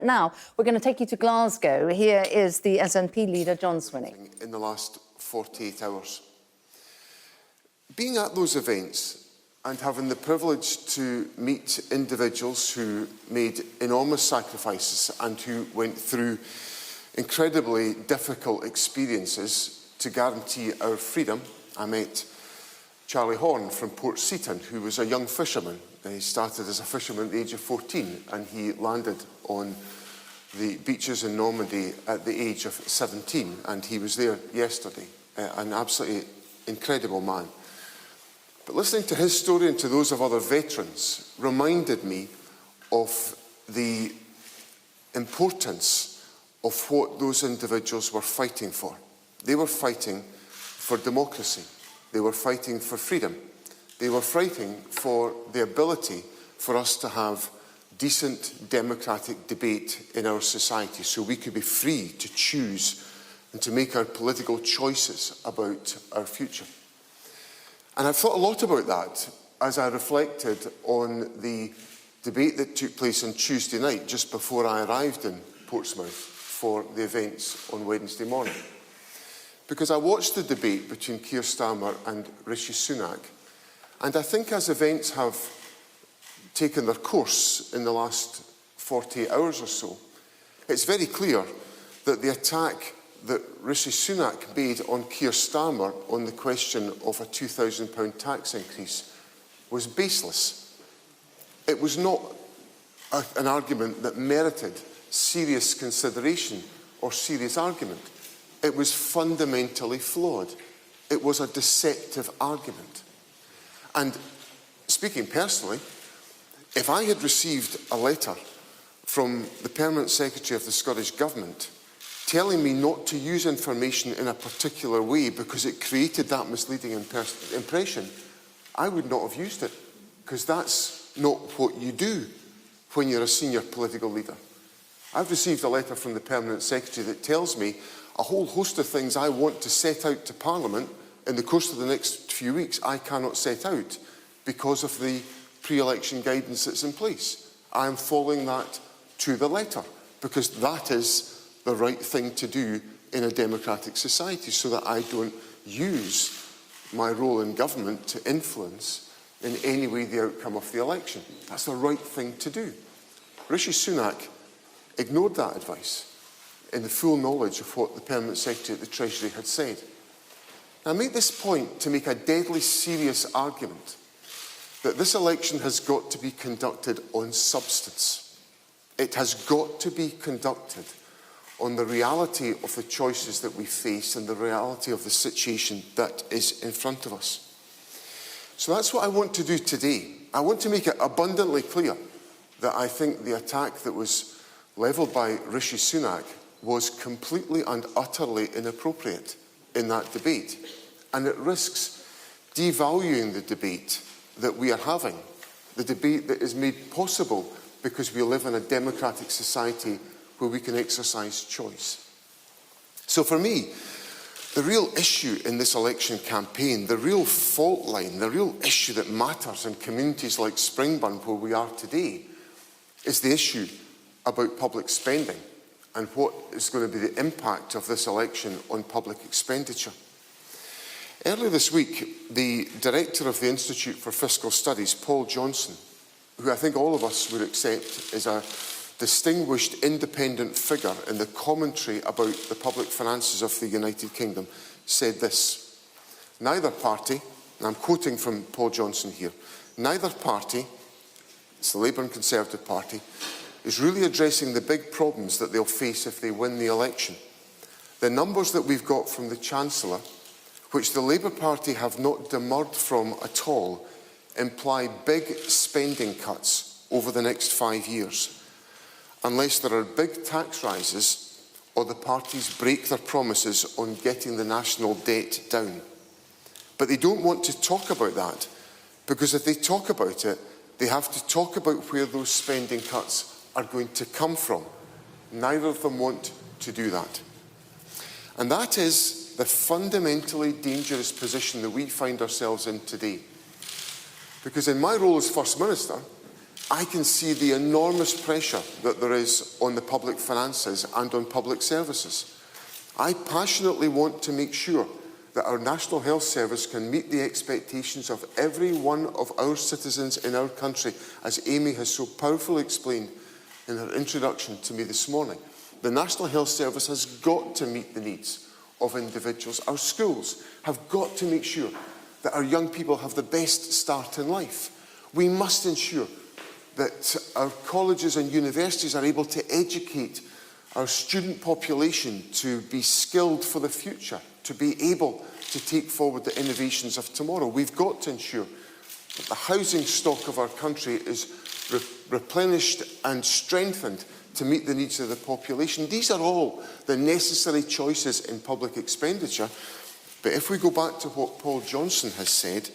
Now, we're going to take you to Glasgow. Here is the SNP leader, John Swinney. In the last 48 hours. Being at those events and having the privilege to meet individuals who made enormous sacrifices and who went through incredibly difficult experiences to guarantee our freedom. I met Charlie Horn from Port Seaton, who was a young fisherman. He started as a fisherman at the age of 14 and he landed on the beaches in Normandy at the age of 17, and he was there yesterday. An absolutely incredible man. But listening to his story and to those of other veterans reminded me of the importance of what those individuals were fighting for. They were fighting for democracy. They were fighting for freedom. They were fighting for the ability for us to have decent democratic debate in our society so we could be free to choose and to make our political choices about our future. And I've thought a lot about that as I reflected on the debate that took place on Tuesday night, just before I arrived in Portsmouth for the events on Wednesday morning. Because I watched the debate between Keir Starmer and Rishi Sunak, and I think as events have taken their course in the last 48 hours or so, it's very clear that the attack that Rishi Sunak made on Keir Starmer on the question of a £2,000 tax increase was baseless. It was not an argument that merited serious consideration or serious argument. It was fundamentally flawed. It was a deceptive argument. And speaking personally, if I had received a letter from the Permanent Secretary of the Scottish Government telling me not to use information in a particular way because it created that misleading impression, I would not have used it, because that's not what you do when you're a senior political leader. I've received a letter from the Permanent Secretary that tells me a whole host of things I want to set out to Parliament in the course of the next few weeks I cannot set out because of the pre-election guidance that's in place. I am following that to the letter because that is the right thing to do in a democratic society, so that I don't use my role in government to influence in any way the outcome of the election. That's the right thing to do. Rishi Sunak ignored that advice in the full knowledge of what the Permanent Secretary at the Treasury had said. Now, I make this point to make a deadly serious argument that this election has got to be conducted on substance. It has got to be conducted on the reality of the choices that we face and the reality of the situation that is in front of us. So that's what I want to do today. I want to make it abundantly clear that I think the attack that was levelled by Rishi Sunak was completely and utterly inappropriate in that debate. And it risks devaluing the debate that we are having, the debate that is made possible because we live in a democratic society where we can exercise choice. So for me, the real issue in this election campaign, the real fault line, the real issue that matters in communities like Springburn, where we are today, is the issue about public spending and what is going to be the impact of this election on public expenditure. Earlier this week, the director of the Institute for Fiscal Studies, Paul Johnson, who I think all of us would accept is a distinguished independent figure in the commentary about the public finances of the United Kingdom, said this: neither party, and I'm quoting from Paul Johnson here, neither party, it's the Labour and Conservative Party, is really addressing the big problems that they'll face if they win the election. The numbers that we've got from the Chancellor, which the Labour Party have not demurred from at all, imply big spending cuts over the next 5 years, unless there are big tax rises or the parties break their promises on getting the national debt down. But they don't want to talk about that, because if they talk about it, they have to talk about where those spending cuts are going to come from. Neither of them want to do that. And that is the fundamentally dangerous position that we find ourselves in today. Because in my role as First Minister, I can see the enormous pressure that there is on the public finances and on public services. I passionately want to make sure that our National Health Service can meet the expectations of every one of our citizens in our country, as Amy has so powerfully explained in her introduction to me this morning. The National Health Service has got to meet the needs of individuals. Our schools have got to make sure that our young people have the best start in life. We must ensure that our colleges and universities are able to educate our student population to be skilled for the future, to be able to take forward the innovations of tomorrow. We've got to ensure that the housing stock of our country is replenished and strengthened to meet the needs of the population. These are all the necessary choices in public expenditure. But if we go back to what Paul Johnson has said,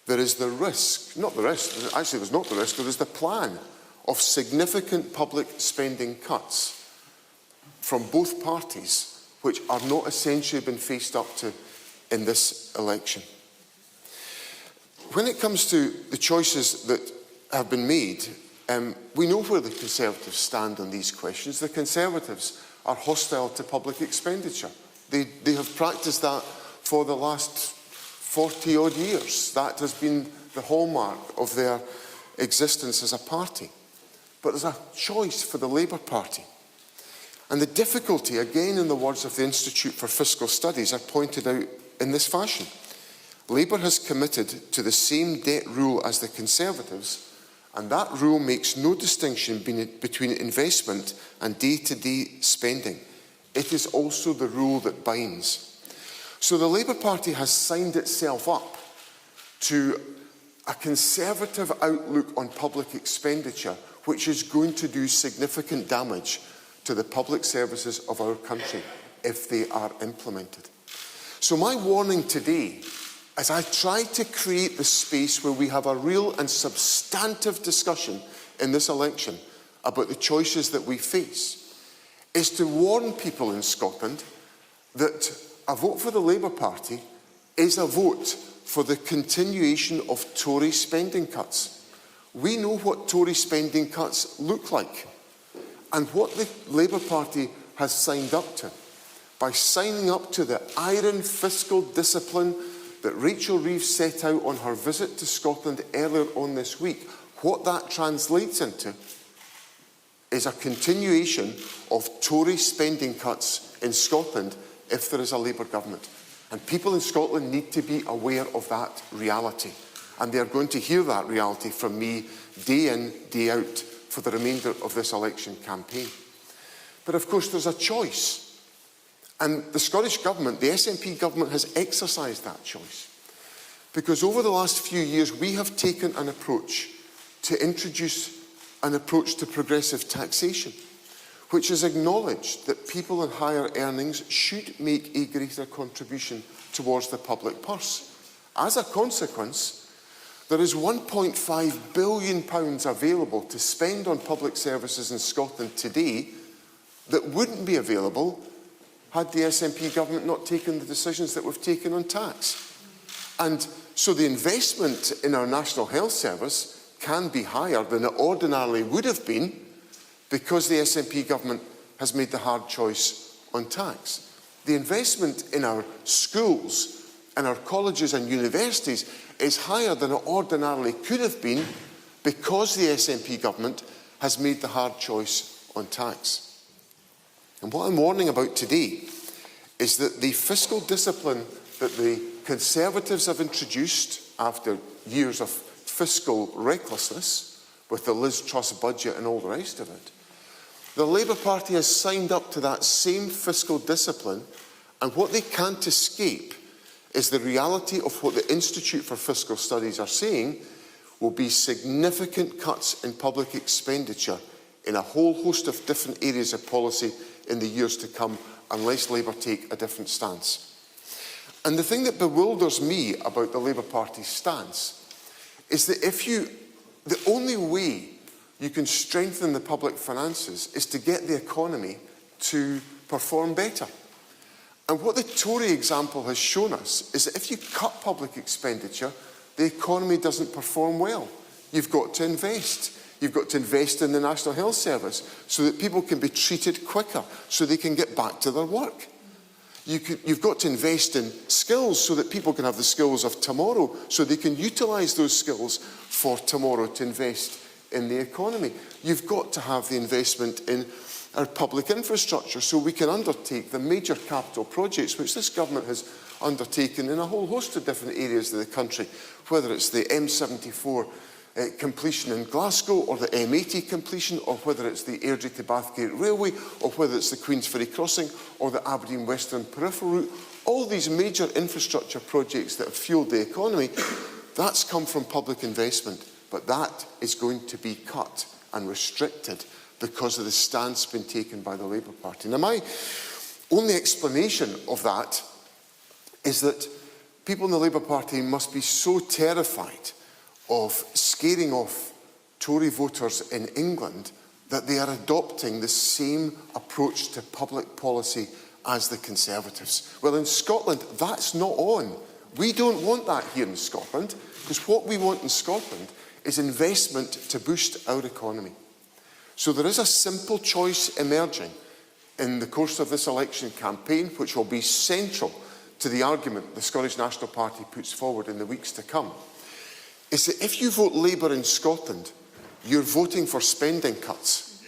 there is the risk, not the risk, actually there's not the risk, there is the plan of significant public spending cuts from both parties, which are not essentially been faced up to in this election. When it comes to the choices that have been made, we know where the Conservatives stand on these questions. The Conservatives are hostile to public expenditure. They have practiced that for the last 40-odd years. That has been the hallmark of their existence as a party. But there's a choice for the Labour Party. And the difficulty, again in the words of the Institute for Fiscal Studies, are pointed out in this fashion. Labour has committed to the same debt rule as the Conservatives, and that rule makes no distinction between investment and day-to-day spending. It is also the rule that binds. So the Labour Party has signed itself up to a Conservative outlook on public expenditure, which is going to do significant damage to the public services of our country if they are implemented. So my warning today, as I try to create the space where we have a real and substantive discussion in this election about the choices that we face, is to warn people in Scotland that a vote for the Labour Party is a vote for the continuation of Tory spending cuts. We know what Tory spending cuts look like and what the Labour Party has signed up to. By signing up to the iron fiscal discipline that Rachel Reeves set out on her visit to Scotland earlier on this week, what that translates into is a continuation of Tory spending cuts in Scotland if there is a Labour government. And people in Scotland need to be aware of that reality. And they are going to hear that reality from me day in, day out for the remainder of this election campaign. But of course there's a choice. And the Scottish Government, the SNP government, has exercised that choice. Because over the last few years we have taken an approach to introduce an approach to progressive taxation, which has acknowledged that people in higher earnings should make a greater contribution towards the public purse. As a consequence, there is £1.5 billion available to spend on public services in Scotland today that wouldn't be available had the SNP government not taken the decisions that we've taken on tax. And so the investment in our National Health Service can be higher than it ordinarily would have been because the SNP government has made the hard choice on tax. The investment in our schools and our colleges and universities is higher than it ordinarily could have been because the SNP government has made the hard choice on tax. And what I'm warning about today is that the fiscal discipline that the Conservatives have introduced after years of fiscal recklessness with the Liz Truss budget and all the rest of it, the Labour Party has signed up to that same fiscal discipline, and what they can't escape is the reality of what the Institute for Fiscal Studies are saying will be significant cuts in public expenditure in a whole host of different areas of policy in the years to come unless Labour take a different stance. And the thing that bewilders me about the Labour Party's stance is that the only way you can strengthen the public finances is to get the economy to perform better. And what the Tory example has shown us is that if you cut public expenditure, the economy doesn't perform well. You've got to invest. You've got to invest in the National Health Service so that people can be treated quicker, so they can get back to their work. You've got to invest in skills so that people can have the skills of tomorrow, so they can utilise those skills for tomorrow to invest in the economy. You've got to have the investment in our public infrastructure so we can undertake the major capital projects which this government has undertaken in a whole host of different areas of the country, whether it's the M74 completion in Glasgow, or the M80 completion, or whether it's the Airdrie to Bathgate Railway, or whether it's the Queensferry Crossing, or the Aberdeen Western Peripheral Route. All these major infrastructure projects that have fuelled the economy, that's come from public investment, but that is going to be cut and restricted because of the stance being taken by the Labour Party. Now, my only explanation of that is that people in the Labour Party must be so terrified of scaring off Tory voters in England that they are adopting the same approach to public policy as the Conservatives. Well, in Scotland, that's not on. We don't want that here in Scotland, because what we want in Scotland is investment to boost our economy. So there is a simple choice emerging in the course of this election campaign, which will be central to the argument the Scottish National Party puts forward in the weeks to come, is that if you vote Labour in Scotland, you're voting for spending cuts.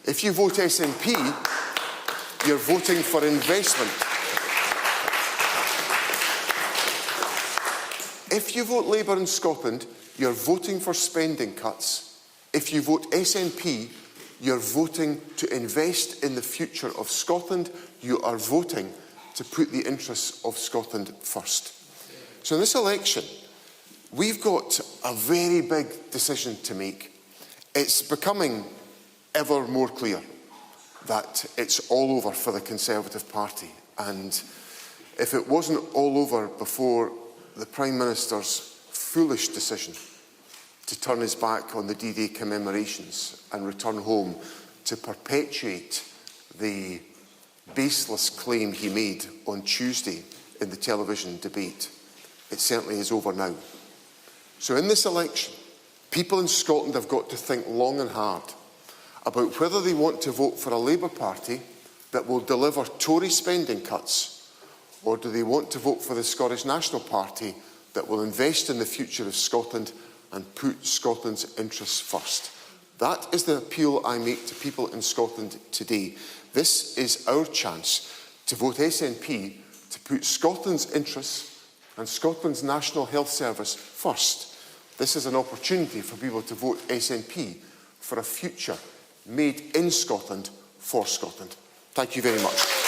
If you vote SNP, you're voting for investment. If you vote Labour in Scotland, you're voting for spending cuts. If you vote SNP, you're voting to invest in the future of Scotland. You are voting to put the interests of Scotland first. So in this election, we've got a very big decision to make. It's becoming ever more clear that it's all over for the Conservative Party. And if it wasn't all over before the Prime Minister's foolish decision to turn his back on the D-Day commemorations and return home to perpetuate the baseless claim he made on Tuesday in the television debate, it certainly is over now. So in this election, people in Scotland have got to think long and hard about whether they want to vote for a Labour Party that will deliver Tory spending cuts, or do they want to vote for the Scottish National Party that will invest in the future of Scotland and put Scotland's interests first. That is the appeal I make to people in Scotland today. This is our chance to vote SNP to put Scotland's interests and Scotland's National Health Service first. This is an opportunity for people to vote SNP for a future made in Scotland for Scotland. Thank you very much.